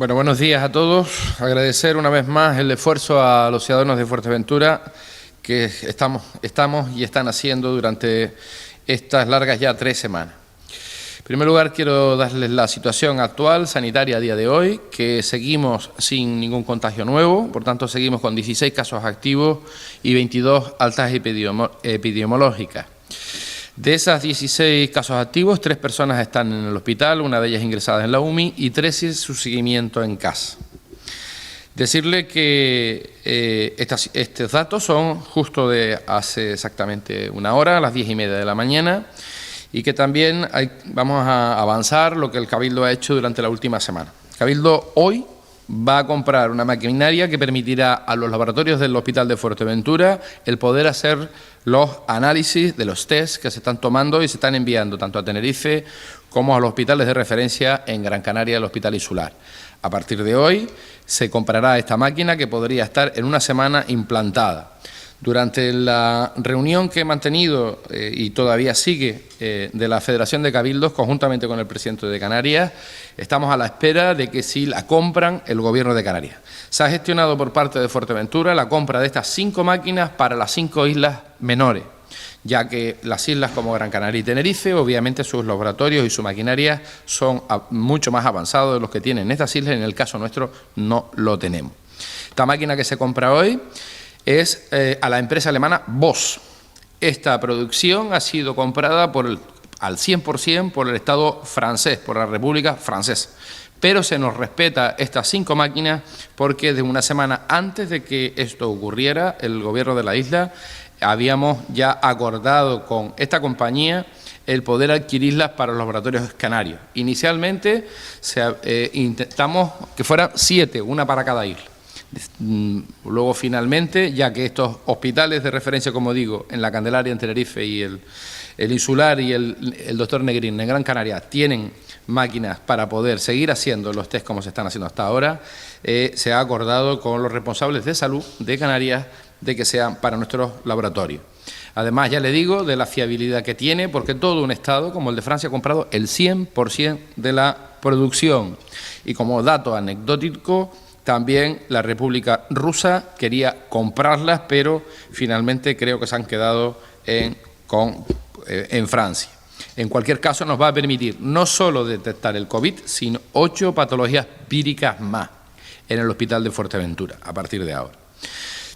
Bueno, buenos días a todos. Agradecer una vez más el esfuerzo a los ciudadanos de Fuerteventura que estamos y están haciendo durante estas largas ya 3 semanas. En primer lugar, quiero darles la situación actual sanitaria a día de hoy, que seguimos sin ningún contagio nuevo, por tanto seguimos con 16 casos activos y 22 altas epidemiológicas. De esas 16 casos activos, 3 personas están en el hospital, una de ellas ingresada en la UMI y 13 su seguimiento en casa. Decirle que estos datos son justo de hace exactamente una hora, a las 10:30 de la mañana, y que también vamos a avanzar lo que el Cabildo ha hecho durante la última semana. El Cabildo hoy va a comprar una maquinaria que permitirá a los laboratorios del Hospital de Fuerteventura el poder hacer los análisis de los test que se están tomando y se están enviando tanto a Tenerife como a los hospitales de referencia en Gran Canaria, el Hospital Insular. A partir de hoy se comprará esta máquina que podría estar en una semana implantada. Durante la reunión que he mantenido y todavía sigue de la Federación de Cabildos, conjuntamente con el presidente de Canarias, estamos a la espera de que si la compran el Gobierno de Canarias. Se ha gestionado por parte de Fuerteventura la compra de estas 5 máquinas para las 5 islas menores, ya que las islas como Gran Canaria y Tenerife, obviamente sus laboratorios y su maquinaria son mucho más avanzados de los que tienen estas islas, en el caso nuestro no lo tenemos. Esta máquina que se compra hoy es a la empresa alemana Bosch. Esta producción ha sido comprada al 100% por el Estado francés, por la República Francesa. Pero se nos respeta estas 5 máquinas porque de una semana antes de que esto ocurriera, el Gobierno de la isla habíamos ya acordado con esta compañía el poder adquirirlas para los laboratorios canarios. Inicialmente intentamos que fueran 7, una para cada isla. Luego, finalmente, ya que estos hospitales de referencia, como digo, en la Candelaria, en Tenerife, y el Insular y el Doctor Negrín en Gran Canaria tienen máquinas para poder seguir haciendo los test como se están haciendo hasta ahora, se ha acordado con los responsables de salud de Canarias de que sean para nuestros laboratorios. Además, ya le digo, de la fiabilidad que tiene, porque todo un Estado, como el de Francia, ha comprado el 100% de la producción. Y como dato anecdótico, también la República Rusa quería comprarlas, pero finalmente creo que se han quedado en Francia. En cualquier caso, nos va a permitir no solo detectar el COVID, sino 8 patologías víricas más en el Hospital de Fuerteventura, a partir de ahora.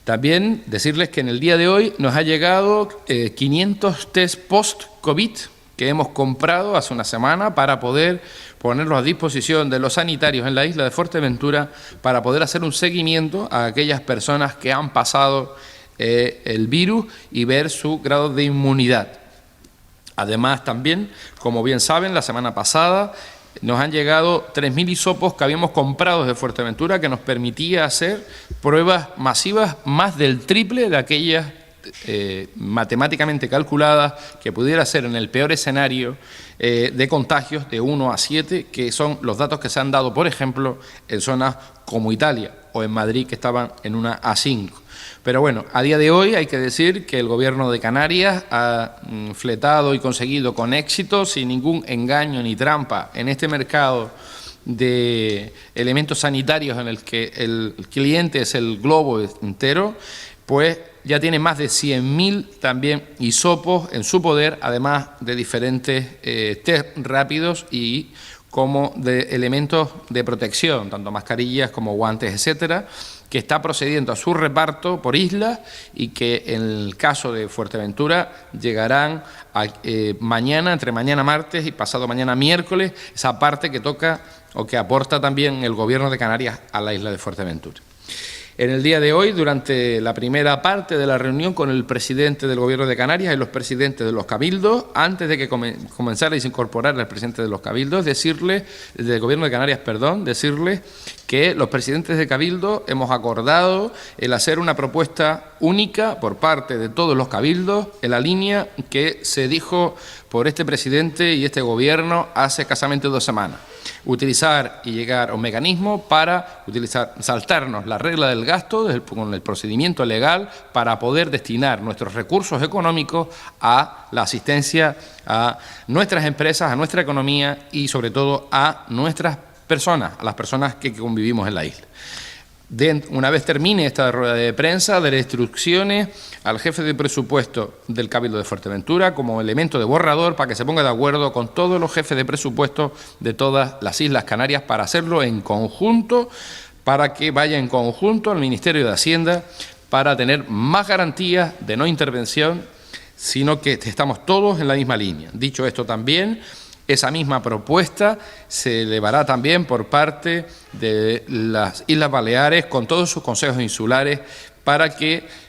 También decirles que en el día de hoy nos ha llegado 500 test post-COVID que hemos comprado hace una semana para poder ponerlos a disposición de los sanitarios en la isla de Fuerteventura para poder hacer un seguimiento a aquellas personas que han pasado el virus y ver su grado de inmunidad. Además, también, como bien saben, la semana pasada nos han llegado 3.000 hisopos que habíamos comprado de Fuerteventura que nos permitía hacer pruebas masivas más del triple de aquellas matemáticamente calculadas que pudiera ser en el peor escenario de contagios de 1 a 7, que son los datos que se han dado, por ejemplo, en zonas como Italia o en Madrid, que estaban en una A5. Pero bueno, a día de hoy hay que decir que el Gobierno de Canarias ha fletado y conseguido con éxito, sin ningún engaño ni trampa, en este mercado de elementos sanitarios en el que el cliente es el globo entero, pues ya tiene más de 100.000 también hisopos en su poder, además de diferentes test rápidos y como de elementos de protección, tanto mascarillas como guantes, etcétera, que está procediendo a su reparto por islas y que en el caso de Fuerteventura llegarán mañana, entre mañana martes y pasado mañana miércoles, esa parte que toca o que aporta también el Gobierno de Canarias a la isla de Fuerteventura. En el día de hoy, durante la primera parte de la reunión con el presidente del Gobierno de Canarias y los presidentes de los cabildos, antes de que comenzara y se incorporara el presidente de los cabildos, del Gobierno de Canarias, decirles que los presidentes de cabildo hemos acordado el hacer una propuesta única por parte de todos los cabildos en la línea que se dijo por este presidente y este Gobierno hace escasamente 2 semanas. Utilizar y llegar a un mecanismo para saltarnos la regla del gasto con el procedimiento legal para poder destinar nuestros recursos económicos a la asistencia a nuestras empresas, a nuestra economía y sobre todo a nuestras personas, a las personas que convivimos en la isla. Una vez termine esta rueda de prensa, daré instrucciones al jefe de presupuesto del Cabildo de Fuerteventura como elemento de borrador para que se ponga de acuerdo con todos los jefes de presupuesto de todas las Islas Canarias para hacerlo en conjunto, para que vaya en conjunto al Ministerio de Hacienda para tener más garantías de no intervención, sino que estamos todos en la misma línea. Dicho esto también, esa misma propuesta se elevará también por parte de las Islas Baleares con todos sus consejos insulares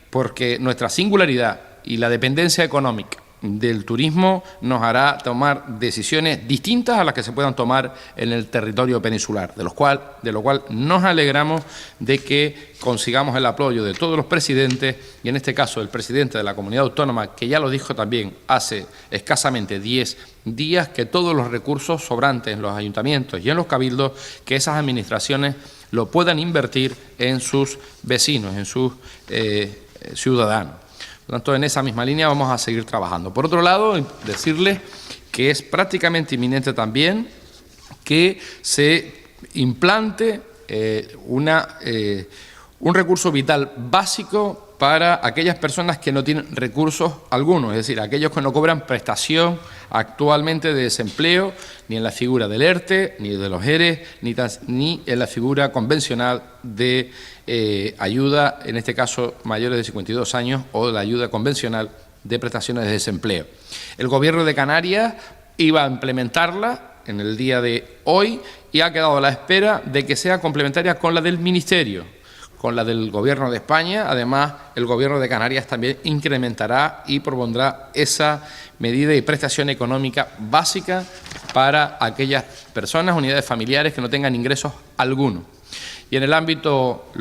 porque nuestra singularidad y la dependencia económica del turismo nos hará tomar decisiones distintas a las que se puedan tomar en el territorio peninsular, de lo cual nos alegramos de que consigamos el apoyo de todos los presidentes y en este caso el presidente de la comunidad autónoma, que ya lo dijo también hace escasamente 10 días, que todos los recursos sobrantes en los ayuntamientos y en los cabildos, que esas administraciones lo puedan invertir en sus vecinos, en sus ciudadanos. Por lo tanto, en esa misma línea vamos a seguir trabajando. Por otro lado, decirles que es prácticamente inminente también que se implante un recurso vital básico para aquellas personas que no tienen recursos algunos, es decir, aquellos que no cobran prestación actualmente de desempleo, ni en la figura del ERTE, ni de los ERE, ni en la figura convencional de ayuda, en este caso mayores de 52 años, o la ayuda convencional de prestaciones de desempleo. El Gobierno de Canarias iba a implementarla en el día de hoy y ha quedado a la espera de que sea complementaria con la del Ministerio, con la del Gobierno de España. Además, el Gobierno de Canarias también incrementará y propondrá esa medida y prestación económica básica para aquellas personas, unidades familiares que no tengan ingresos alguno. Y en el ámbito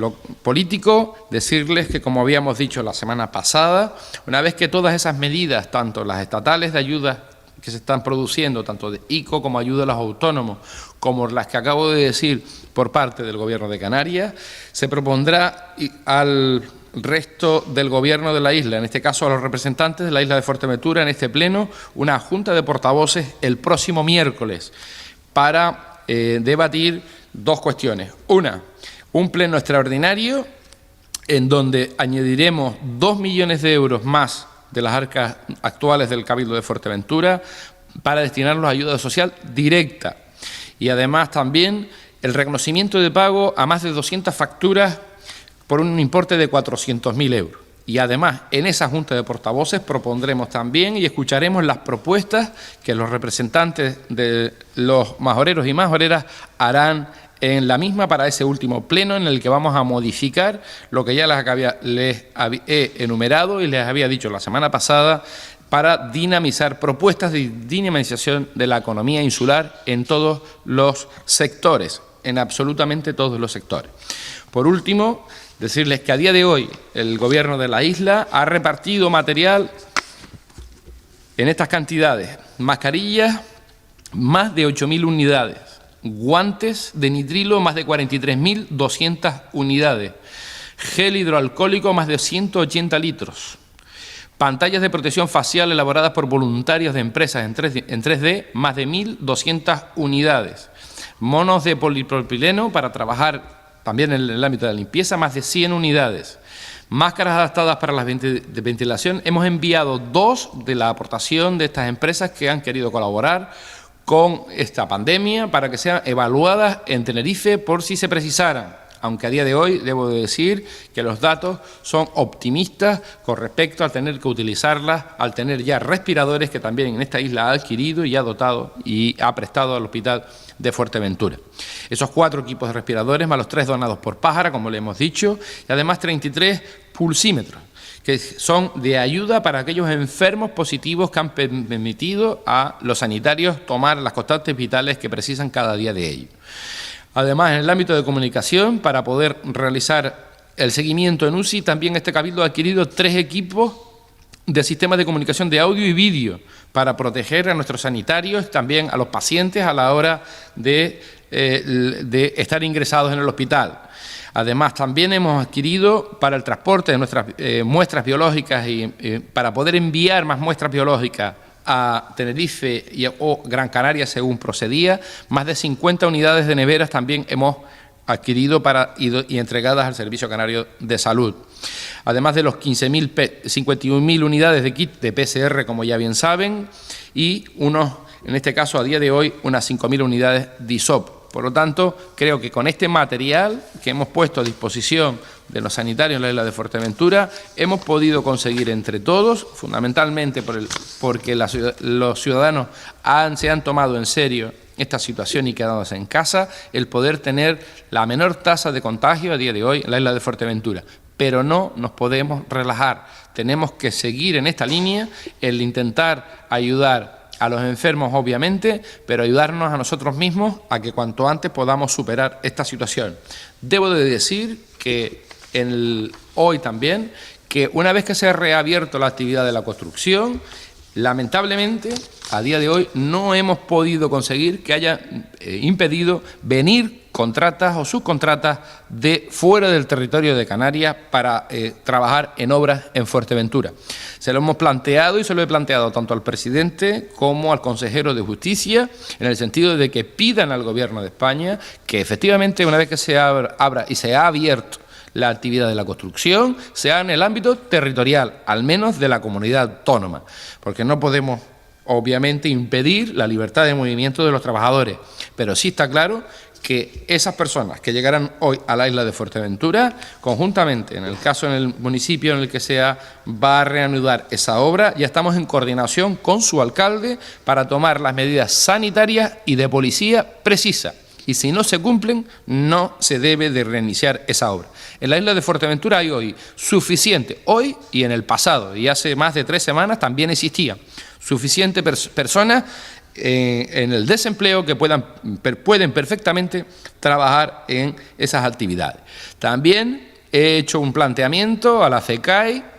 político, decirles que, como habíamos dicho la semana pasada, una vez que todas esas medidas, tanto las estatales de ayuda que se están produciendo, tanto de ICO como ayuda a los autónomos, como las que acabo de decir por parte del Gobierno de Canarias, se propondrá al resto del Gobierno de la isla, en este caso a los representantes de la isla de Fuerteventura, en este pleno, una junta de portavoces el próximo miércoles para debatir dos cuestiones. Una, un pleno extraordinario en donde añadiremos 2 millones de euros más de las arcas actuales del Cabildo de Fuerteventura para destinarlos a ayuda social directa y además también el reconocimiento de pago a más de 200 facturas por un importe de 400.000 euros. Y además en esa Junta de Portavoces propondremos también y escucharemos las propuestas que los representantes de los majoreros y majoreras harán en la misma para ese último pleno en el que vamos a modificar lo que ya les he enumerado y les había dicho la semana pasada para dinamizar propuestas de dinamización de la economía insular en todos los sectores, en absolutamente todos los sectores. Por último, decirles que a día de hoy el Gobierno de la isla ha repartido material en estas cantidades: mascarillas, más de 8.000 unidades, guantes de nitrilo, más de 43.200 unidades, gel hidroalcohólico, más de 180 litros, pantallas de protección facial elaboradas por voluntarios de empresas en 3D, más de 1.200 unidades, monos de polipropileno para trabajar también en el ámbito de la limpieza, más de 100 unidades, máscaras adaptadas para la ventilación. Hemos enviado 2 de la aportación de estas empresas que han querido colaborar con esta pandemia para que sean evaluadas en Tenerife por si se precisaran, aunque a día de hoy debo de decir que los datos son optimistas con respecto a tener que utilizarlas, al tener ya respiradores que también en esta isla ha adquirido y ha dotado y ha prestado al Hospital de Fuerteventura. Esos 4 equipos de respiradores, más los 3 donados por Pájara, como le hemos dicho, y además 33 pulsímetros, que son de ayuda para aquellos enfermos positivos que han permitido a los sanitarios tomar las constantes vitales que precisan cada día de ellos. Además, en el ámbito de comunicación, para poder realizar el seguimiento en UCI, también este Cabildo ha adquirido 3 equipos de sistemas de comunicación de audio y vídeo para proteger a nuestros sanitarios, también a los pacientes a la hora de estar ingresados en el hospital. Además, también hemos adquirido para el transporte de nuestras muestras biológicas y para poder enviar más muestras biológicas a Tenerife o Gran Canaria según procedía. Más de 50 unidades de neveras también hemos adquirido y entregadas al Servicio Canario de Salud. Además de los 51.000 unidades de kit de PCR, como ya bien saben, y en este caso, a día de hoy, unas 5.000 unidades de hisop. Por lo tanto, creo que con este material que hemos puesto a disposición de los sanitarios en la isla de Fuerteventura, hemos podido conseguir entre todos, fundamentalmente porque los ciudadanos se han tomado en serio esta situación y quedándose en casa, el poder tener la menor tasa de contagio a día de hoy en la isla de Fuerteventura. Pero no nos podemos relajar, tenemos que seguir en esta línea, el intentar ayudar a los enfermos, obviamente, pero ayudarnos a nosotros mismos a que cuanto antes podamos superar esta situación. Debo de decir que hoy también, que una vez que se ha reabierto la actividad de la construcción, lamentablemente, a día de hoy no hemos podido conseguir que haya impedido venir contratas o subcontratas de fuera del territorio de Canarias para trabajar en obras en Fuerteventura. Se lo hemos planteado y se lo he planteado tanto al presidente como al consejero de Justicia, en el sentido de que pidan al Gobierno de España que efectivamente una vez que se abra y se ha abierto la actividad de la construcción, sea en el ámbito territorial, al menos de la comunidad autónoma, porque no podemos, obviamente, impedir la libertad de movimiento de los trabajadores, pero sí está claro que esas personas que llegarán hoy a la isla de Fuerteventura, conjuntamente, en el caso en el municipio en el que va a reanudar esa obra, ya estamos en coordinación con su alcalde para tomar las medidas sanitarias y de policía precisas. Y si no se cumplen, no se debe de reiniciar esa obra. En la isla de Fuerteventura hay hoy suficiente, hoy y en el pasado, y hace más de 3 semanas también existían, suficientes personas en el desempleo que pueden perfectamente trabajar en esas actividades. También he hecho un planteamiento a la CECAI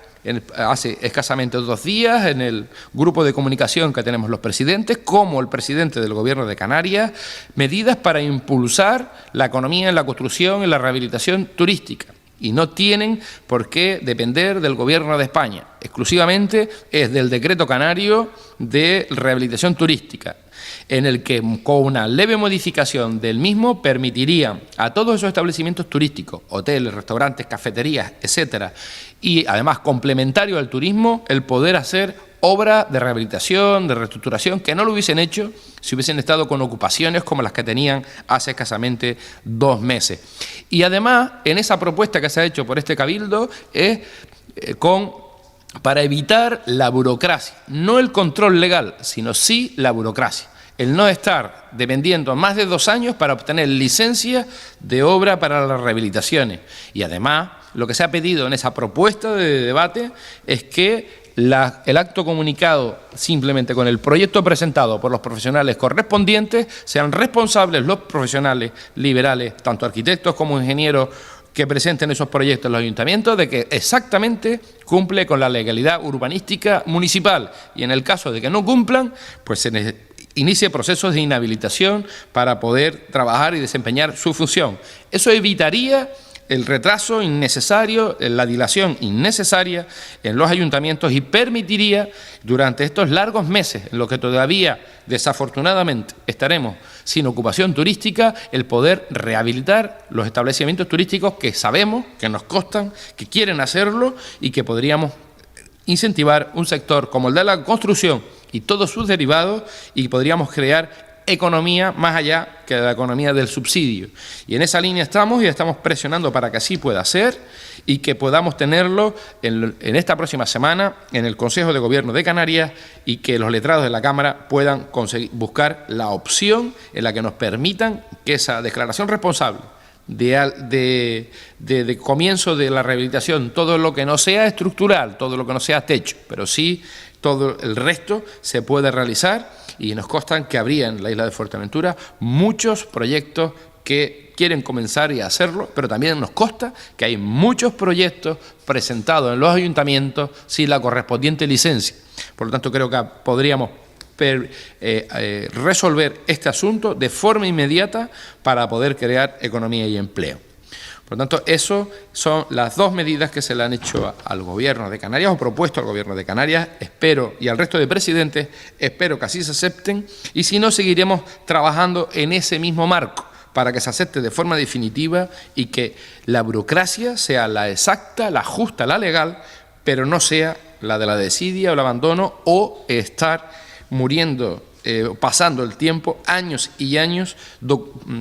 hace escasamente 2 días en el grupo de comunicación que tenemos los presidentes, como el presidente del Gobierno de Canarias, medidas para impulsar la economía en la construcción y la rehabilitación turística. Y no tienen por qué depender del Gobierno de España. Exclusivamente es del Decreto Canario de Rehabilitación Turística, en el que con una leve modificación del mismo permitiría a todos esos establecimientos turísticos, hoteles, restaurantes, cafeterías, etcétera, y además complementario al turismo, el poder hacer obras de rehabilitación, de reestructuración, que no lo hubiesen hecho si hubiesen estado con ocupaciones como las que tenían hace escasamente 2 meses. Y además, en esa propuesta que se ha hecho por este Cabildo es para evitar la burocracia, no el control legal, sino sí la burocracia. El no estar dependiendo más de 2 años para obtener licencia de obra para las rehabilitaciones. Y además, lo que se ha pedido en esa propuesta de debate es que el acto comunicado simplemente con el proyecto presentado por los profesionales correspondientes sean responsables los profesionales liberales, tanto arquitectos como ingenieros, que presenten esos proyectos en los ayuntamientos, de que exactamente cumple con la legalidad urbanística municipal. Y en el caso de que no cumplan, pues se inicie procesos de inhabilitación para poder trabajar y desempeñar su función. Eso evitaría el retraso innecesario, la dilación innecesaria en los ayuntamientos y permitiría durante estos largos meses, en los que todavía desafortunadamente estaremos sin ocupación turística, el poder rehabilitar los establecimientos turísticos que sabemos, que nos costan, que quieren hacerlo y que podríamos incentivar un sector como el de la construcción y todos sus derivados, y podríamos crear economía más allá que la economía del subsidio. Y en esa línea estamos y estamos presionando para que así pueda ser y que podamos tenerlo en esta próxima semana en el Consejo de Gobierno de Canarias y que los letrados de la Cámara puedan buscar la opción en la que nos permitan que esa declaración responsable de comienzo de la rehabilitación, todo lo que no sea estructural, todo lo que no sea techo, pero sí todo el resto se puede realizar, y nos constan que habría en la isla de Fuerteventura muchos proyectos que quieren comenzar y hacerlo, pero también nos consta que hay muchos proyectos presentados en los ayuntamientos sin la correspondiente licencia. Por lo tanto, creo que podríamos resolver este asunto de forma inmediata para poder crear economía y empleo. Por lo tanto, eso son las dos medidas que se le han hecho al Gobierno de Canarias o propuesto al Gobierno de Canarias. Espero, y al resto de presidentes, espero que así se acepten, y si no, seguiremos trabajando en ese mismo marco para que se acepte de forma definitiva y que la burocracia sea la exacta, la justa, la legal, pero no sea la de la desidia o el abandono o estar muriendo, pasando el tiempo, años y años,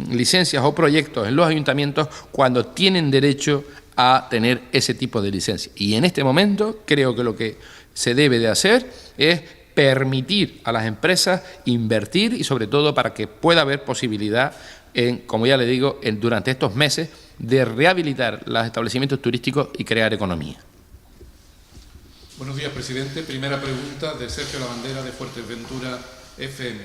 licencias o proyectos en los ayuntamientos cuando tienen derecho a tener ese tipo de licencia. Y en este momento creo que lo que se debe de hacer es permitir a las empresas invertir y sobre todo para que pueda haber posibilidad en, como ya le digo, durante estos meses de rehabilitar los establecimientos turísticos y crear economía. Buenos días, presidente. Primera pregunta de Sergio Lavandera, de Fuerteventura FM.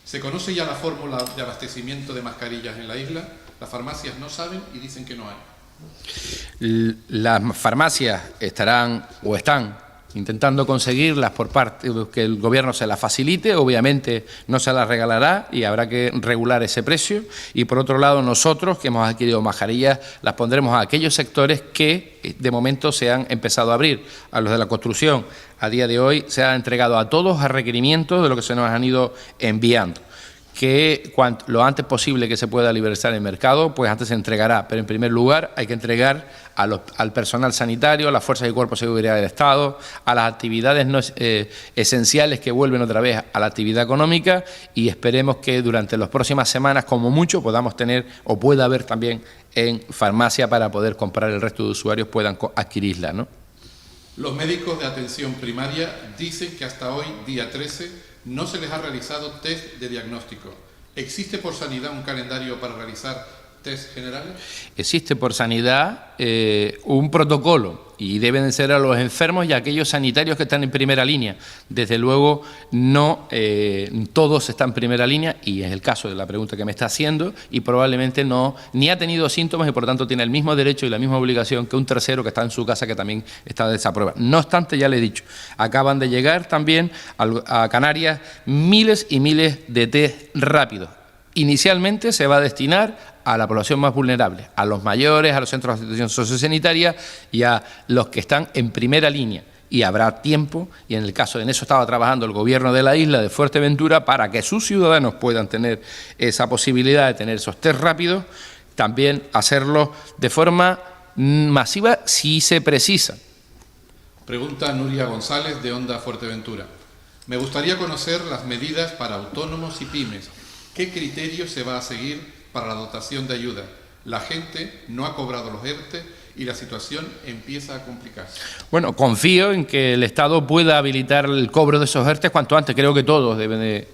¿Se conoce ya la fórmula de abastecimiento de mascarillas en la isla? Las farmacias no saben y dicen que no hay. Las farmacias estarán o están intentando conseguirlas por parte de que el Gobierno se las facilite. Obviamente no se las regalará y habrá que regular ese precio. Y por otro lado, nosotros que hemos adquirido mascarillas las pondremos a aquellos sectores que de momento se han empezado a abrir. A los de la construcción, a día de hoy se ha entregado a todos a requerimientos de lo que se nos han ido enviando. Que lo antes posible que se pueda liberalizar el mercado, pues antes se entregará. Pero en primer lugar hay que entregar al personal sanitario, a las fuerzas y cuerpos de seguridad del Estado, a las actividades no esenciales que vuelven otra vez a la actividad económica y esperemos que durante las próximas semanas, como mucho, podamos tener o pueda haber también en farmacia para poder comprar, el resto de usuarios puedan adquirirla, ¿no? Los médicos de atención primaria dicen que hasta hoy, día 13, no se les ha realizado test de diagnóstico. ¿Existe por sanidad un calendario para realizar test generales? Existe por sanidad un protocolo y deben ser a los enfermos y a aquellos sanitarios que están en primera línea. Desde luego no todos están en primera línea y es el caso de la pregunta que me está haciendo y probablemente no ni ha tenido síntomas y por tanto tiene el mismo derecho y la misma obligación que un tercero que está en su casa que también está de esa prueba. No obstante, ya le he dicho, acaban de llegar también a Canarias miles y miles de test rápidos. Inicialmente se va a destinar a la población más vulnerable, a los mayores, a los centros de atención sociosanitaria y a los que están en primera línea. Y habrá tiempo, y en el caso de eso estaba trabajando el Gobierno de la isla de Fuerteventura para que sus ciudadanos puedan tener esa posibilidad de tener esos test rápidos, también hacerlo de forma masiva si se precisa. Pregunta Nuria González, de Onda Fuerteventura. Me gustaría conocer las medidas para autónomos y pymes. ¿Qué criterio se va a seguir para la dotación de ayuda? La gente no ha cobrado los ERTE y la situación empieza a complicarse. Bueno, confío en que el Estado pueda habilitar el cobro de esos ERTE cuanto antes. Creo que todos deben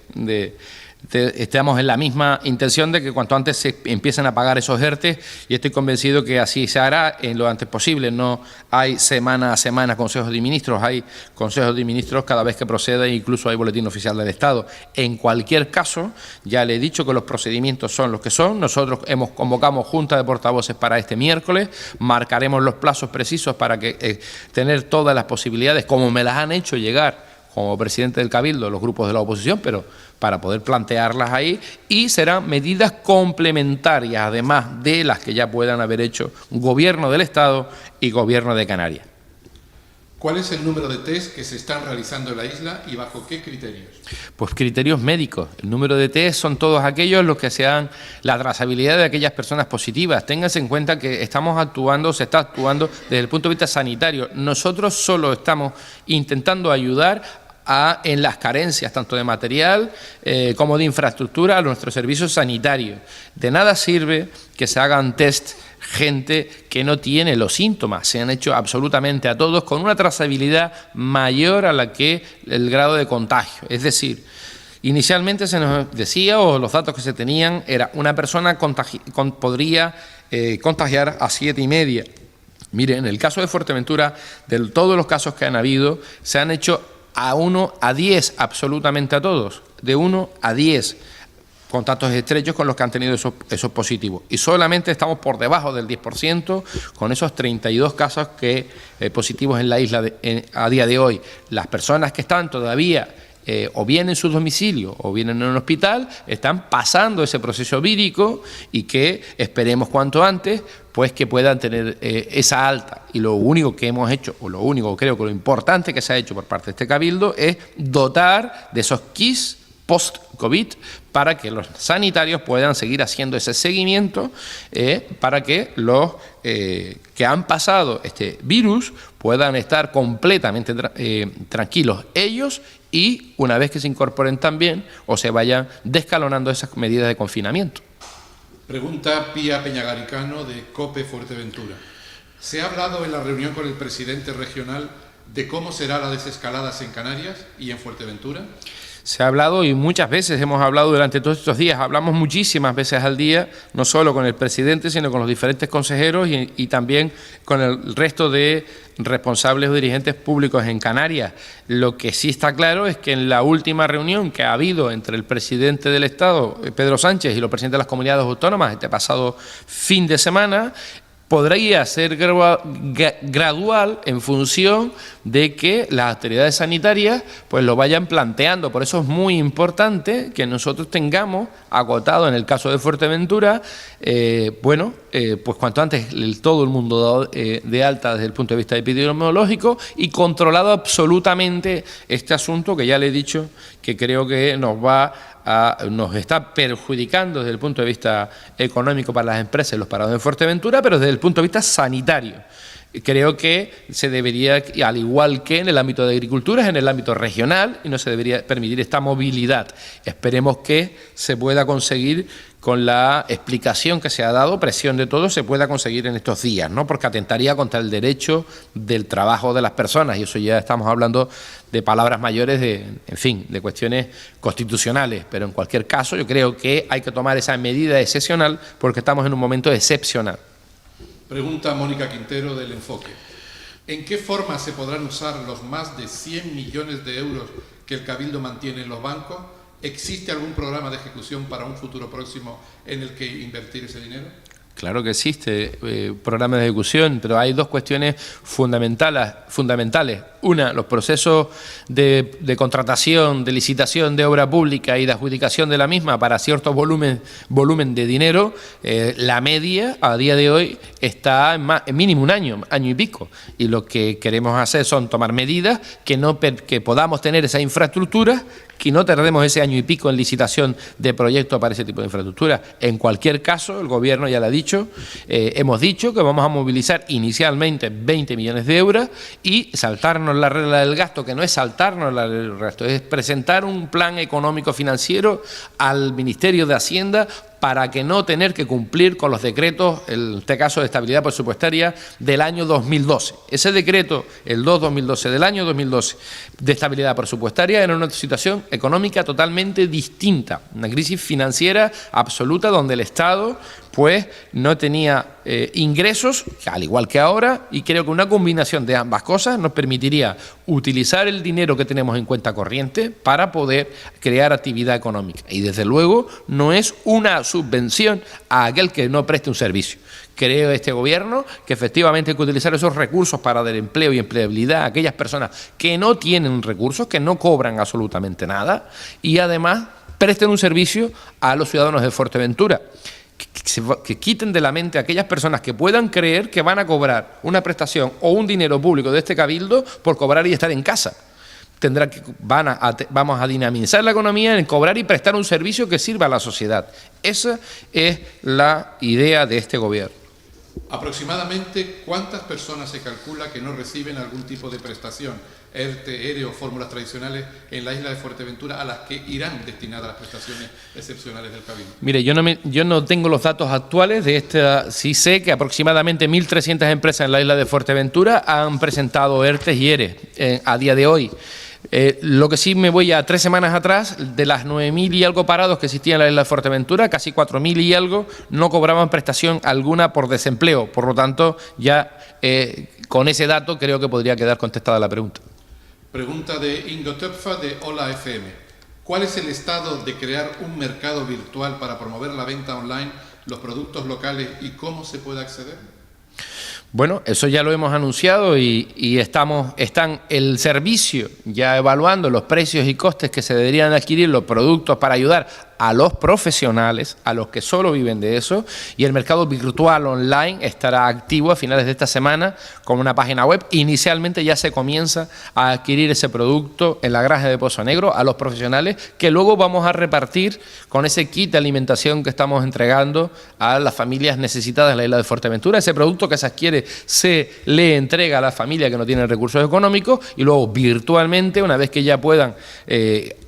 estamos en la misma intención de que cuanto antes se empiecen a pagar esos ERTE y estoy convencido que así se hará en lo antes posible. No hay semana a semana consejos de ministros, hay consejos de ministros cada vez que proceda e incluso hay boletín oficial del Estado. En cualquier caso, ya le he dicho que los procedimientos son los que son. Nosotros convocamos junta de portavoces para este miércoles, marcaremos los plazos precisos para que tener todas las posibilidades, como me las han hecho llegar como presidente del Cabildo, los grupos de la oposición, pero para poder plantearlas ahí, y serán medidas complementarias, además de las que ya puedan haber hecho Gobierno del Estado y Gobierno de Canarias. ¿Cuál es el número de test que se están realizando en la isla y bajo qué criterios? Pues criterios médicos. El número de test son todos aquellos los que sean la trazabilidad de aquellas personas positivas. Ténganse en cuenta que se está actuando desde el punto de vista sanitario. Nosotros solo estamos intentando ayudar en las carencias tanto de material como de infraestructura a nuestros servicios sanitarios. De nada sirve que se hagan test gente que no tiene los síntomas, se han hecho absolutamente a todos con una trazabilidad mayor a la que el grado de contagio. Es decir, inicialmente se nos decía, o los datos que se tenían, era una persona podría contagiar a 7,5. Mire, en el caso de Fuerteventura, de todos los casos que han habido, se han hecho a 1 a 10, absolutamente a todos, de 1 a 10. Contactos estrechos con los que han tenido esos positivos. Y solamente estamos por debajo del 10% con esos 32 casos positivos en la isla a día de hoy. Las personas que están todavía o bien en su domicilio o bien en un hospital, están pasando ese proceso vírico y que esperemos cuanto antes pues que puedan tener esa alta. Y lo único que hemos hecho, o lo único creo que lo importante que se ha hecho por parte de este Cabildo es dotar de esos kits post-COVID para que los sanitarios puedan seguir haciendo ese seguimiento para que los que han pasado este virus puedan estar completamente tranquilos ellos y una vez que se incorporen también o se vayan descalonando esas medidas de confinamiento. Pregunta Pía Peñagaricano de COPE Fuerteventura. ¿Se ha hablado en la reunión con el presidente regional de cómo será la desescalada en Canarias y en Fuerteventura? Se ha hablado y muchas veces hemos hablado durante todos estos días, hablamos muchísimas veces al día, no solo con el presidente, sino con los diferentes consejeros y también con el resto de responsables o dirigentes públicos en Canarias. Lo que sí está claro es que en la última reunión que ha habido entre el presidente del Estado, Pedro Sánchez, y los presidentes de las comunidades autónomas este pasado fin de semana, podría ser gradual en función de que las autoridades sanitarias pues lo vayan planteando. Por eso es muy importante que nosotros tengamos agotado en el caso de Fuerteventura, pues cuanto antes todo el mundo de alta desde el punto de vista epidemiológico y controlado absolutamente este asunto que ya le he dicho que creo que nos está perjudicando desde el punto de vista económico para las empresas y los parados de Fuerteventura, pero desde el punto de vista sanitario. Creo que se debería, al igual que en el ámbito de agricultura, es en el ámbito regional y no se debería permitir esta movilidad. Esperemos que se pueda conseguir con la explicación que se ha dado, presión de todos, se pueda conseguir en estos días, ¿no? Porque atentaría contra el derecho del trabajo de las personas y eso ya estamos hablando de palabras mayores, de cuestiones constitucionales, pero en cualquier caso yo creo que hay que tomar esa medida excepcional porque estamos en un momento excepcional. Pregunta Mónica Quintero del Enfoque. ¿En qué forma se podrán usar los más de 100 millones de euros que el Cabildo mantiene en los bancos? ¿Existe algún programa de ejecución para un futuro próximo en el que invertir ese dinero? Claro que existe programa de ejecución, pero hay dos cuestiones fundamentales. Una, los procesos de contratación, de licitación de obra pública y de adjudicación de la misma para ciertos volumen de dinero. La media a día de hoy está en mínimo un año y pico. Y lo que queremos hacer son tomar medidas que podamos tener esa infraestructura, que no tardemos ese año y pico en licitación de proyectos para ese tipo de infraestructura. En cualquier caso, el Gobierno ya lo ha dicho, hemos dicho que vamos a movilizar inicialmente 20 millones de euros y saltarnos la regla del gasto, que no es saltarnos la regla del gasto, es presentar un plan económico financiero al Ministerio de Hacienda para que no tener que cumplir con los decretos, en este caso de estabilidad presupuestaria, del año 2012. Ese decreto, el 2-2012 del año 2012, de estabilidad presupuestaria, era una situación económica totalmente distinta, una crisis financiera absoluta donde el Estado pues no tenía ingresos, al igual que ahora, y creo que una combinación de ambas cosas nos permitiría utilizar el dinero que tenemos en cuenta corriente para poder crear actividad económica. Y desde luego no es una subvención a aquel que no preste un servicio. Creo este Gobierno que efectivamente hay que utilizar esos recursos para dar empleo y empleabilidad a aquellas personas que no tienen recursos, que no cobran absolutamente nada y además presten un servicio a los ciudadanos de Fuerteventura. Que quiten de la mente a aquellas personas que puedan creer que van a cobrar una prestación o un dinero público de este Cabildo por cobrar y estar en casa. Vamos a dinamizar la economía en cobrar y prestar un servicio que sirva a la sociedad. Esa es la idea de este Gobierno. Aproximadamente, ¿cuántas personas se calcula que no reciben algún tipo de prestación, ERTE, ERE o fórmulas tradicionales en la isla de Fuerteventura a las que irán destinadas las prestaciones excepcionales del Cabildo? Mire, yo no tengo los datos actuales de esta. Sí sé que aproximadamente 1.300 empresas en la isla de Fuerteventura han presentado ERTE y ERE a día de hoy. Lo que sí me voy a 3 semanas atrás, de las 9.000 y algo parados que existían en la isla de Fuerteventura, casi 4.000 y algo no cobraban prestación alguna por desempleo. Por lo tanto, ya con ese dato creo que podría quedar contestada la pregunta. Pregunta de Ingo Töpfer de Hola FM. ¿Cuál es el estado de crear un mercado virtual para promover la venta online, los productos locales y cómo se puede acceder? Bueno, eso ya lo hemos anunciado y están el servicio ya evaluando los precios y costes que se deberían adquirir los productos para ayudar a los profesionales, a los que solo viven de eso, y el mercado virtual online estará activo a finales de esta semana con una página web. Inicialmente ya se comienza a adquirir ese producto en la granja de Pozo Negro a los profesionales, que luego vamos a repartir con ese kit de alimentación que estamos entregando a las familias necesitadas de la isla de Fuerteventura. Ese producto que se adquiere se le entrega a la familia que no tiene recursos económicos y luego virtualmente, una vez que ya puedan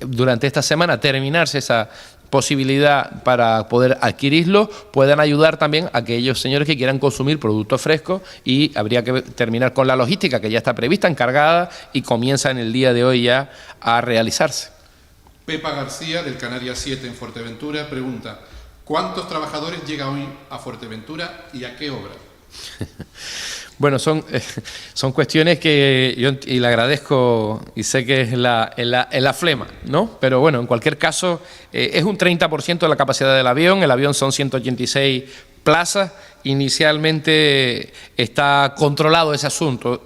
durante esta semana terminarse esa posibilidad para poder adquirirlo, puedan ayudar también a aquellos señores que quieran consumir productos frescos, y habría que terminar con la logística que ya está prevista, encargada, y comienza en el día de hoy ya a realizarse. Pepa García, del Canarias 7 en Fuerteventura, pregunta: ¿cuántos trabajadores llegan hoy a Fuerteventura y a qué obra? Bueno, son cuestiones que yo y le agradezco, y sé que es la flema, ¿no? Pero bueno, en cualquier caso, es un 30% de la capacidad del avión. El avión son 186 plazas. Inicialmente está controlado ese asunto.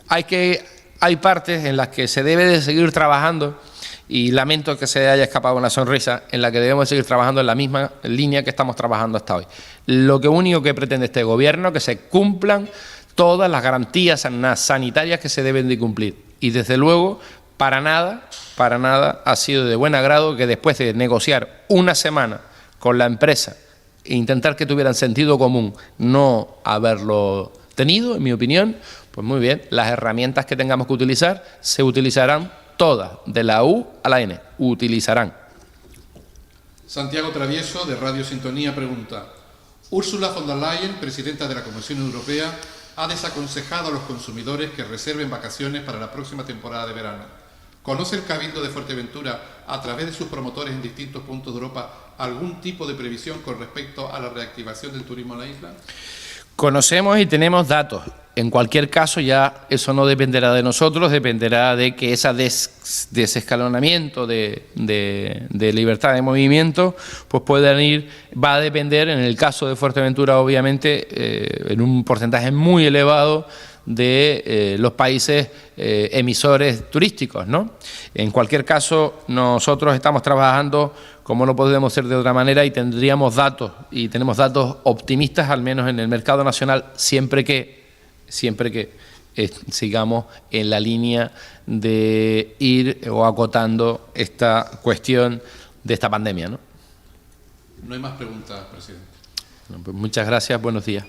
Hay partes en las que se debe de seguir trabajando, y lamento que se haya escapado una sonrisa, en la que debemos seguir trabajando en la misma línea que estamos trabajando hasta hoy. Lo único que pretende este gobierno es que se cumplan todas las garantías sanitarias que se deben de cumplir. Y desde luego, para nada ha sido de buen agrado que después de negociar una semana con la empresa e intentar que tuvieran sentido común, no haberlo tenido, en mi opinión. Pues muy bien, las herramientas que tengamos que utilizar se utilizarán todas, de la U a la N, utilizarán. Santiago Travieso, de Radio Sintonía, pregunta: Ursula von der Leyen, presidenta de la Comisión Europea, ha desaconsejado a los consumidores que reserven vacaciones para la próxima temporada de verano. ¿Conoce el Cabildo de Fuerteventura, a través de sus promotores en distintos puntos de Europa, algún tipo de previsión con respecto a la reactivación del turismo en la isla? Conocemos y tenemos datos. En cualquier caso, ya eso no dependerá de nosotros, dependerá de que ese desescalonamiento de libertad de movimiento pues puedan ir. Va a depender, en el caso de Fuerteventura, obviamente, en un porcentaje muy elevado de los países emisores turísticos, ¿no? En cualquier caso, nosotros estamos trabajando como no podemos ser de otra manera, y tendríamos datos, y tenemos datos optimistas, al menos en el mercado nacional, siempre que sigamos en la línea de ir o acotando esta cuestión de esta pandemia, ¿no? No hay más preguntas, presidente. Bueno, pues muchas gracias, buenos días.